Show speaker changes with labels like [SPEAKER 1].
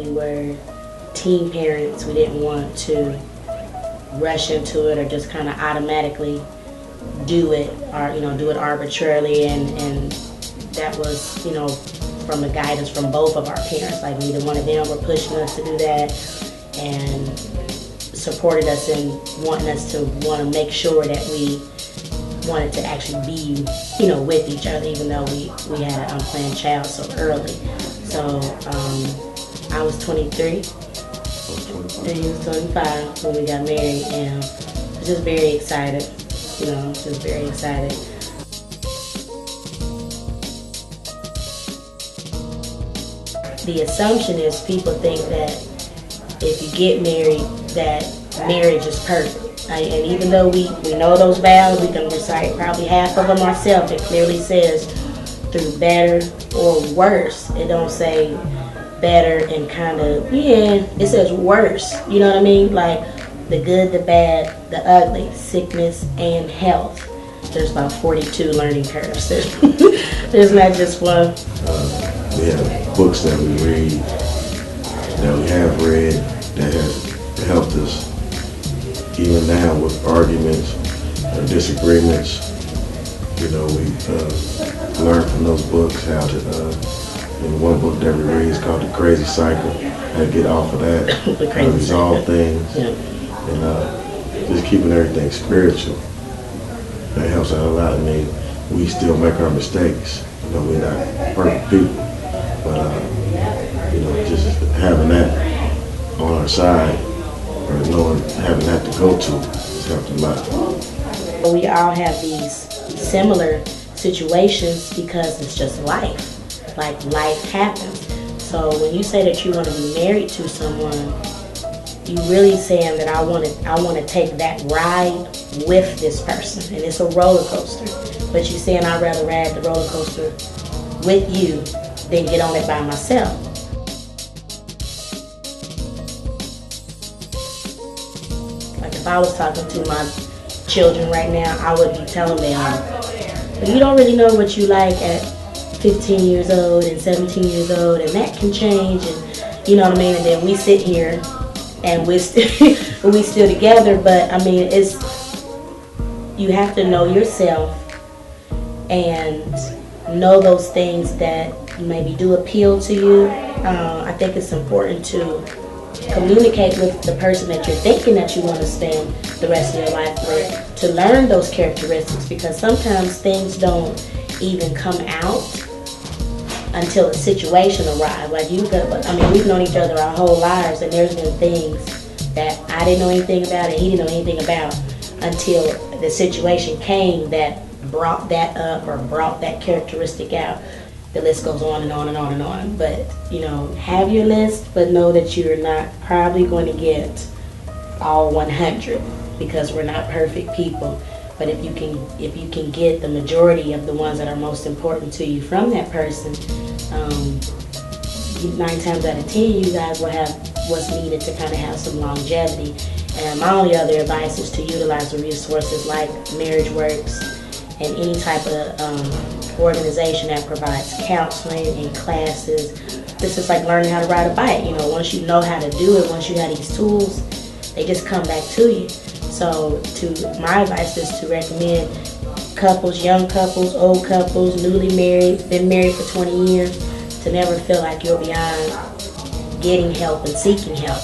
[SPEAKER 1] we were teen parents. We didn't want to rush into it or just kind of automatically do it, or do it arbitrarily, and that was from the guidance from both of our parents. Like, neither one of them were pushing us to do that and supported us in wanting us to want to make sure that we wanted to actually be with each other, even though we had an unplanned child so early. So I was 23 and he was 25 when we got married, and I was just very excited, just very excited. The assumption is people think that if you get married, that marriage is perfect. And even though we know those vows, we can recite probably half of them ourselves. It clearly says through better or worse. It don't say better and kind of, it says worse. You know what I mean? Like the good, the bad, the ugly, sickness, and health. There's about 42 learning curves. There's not just one.
[SPEAKER 2] We have books that we read, that we have read, that have helped us even now with arguments or disagreements. We've learned from those books how to, in one book that we read is called The Crazy Cycle, how to get off of that, how to resolve things, and just keeping everything spiritual. That helps out a lot. We still make our mistakes. We're not perfect people, but just having that on our side, or having that to go to, has helped a lot.
[SPEAKER 1] We all have these similar situations because it's just life. Like, life happens. So when you say that you want to be married to someone, you really saying that I want to take that ride with this person, and it's a roller coaster. But you're saying I'd rather ride the roller coaster with you than get on it by myself. Like, if I was talking to my children right now, I would be telling them, but you don't really know what you like at 15 years old and 17 years old, and that can change, and you know what I mean? And then we sit here and we still together, but you have to know yourself and know those things that maybe do appeal to you. I think it's important to communicate with the person that you're thinking that you want to spend the rest of your life with, to learn those characteristics, because sometimes things don't even come out until a situation arrives. Like we've known each other our whole lives, and there's been things that I didn't know anything about and he didn't know anything about until the situation came that brought that up or brought that characteristic out. The list goes on and on and on and on. But have your list, but know that you're not probably going to get all 100, because we're not perfect people. But if you can get the majority of the ones that are most important to you from that person, 9 times out of 10 you guys will have what's needed to kind of have some longevity. And my only other advice is to utilize the resources like Marraige Works and any type of organization that provides counseling and classes. This is like learning how to ride a bike. Once you know how to do it, once you have these tools, they just come back to you. So my advice is to recommend couples, young couples, old couples, newly married, been married for 20 years, to never feel like you're beyond getting help and seeking help.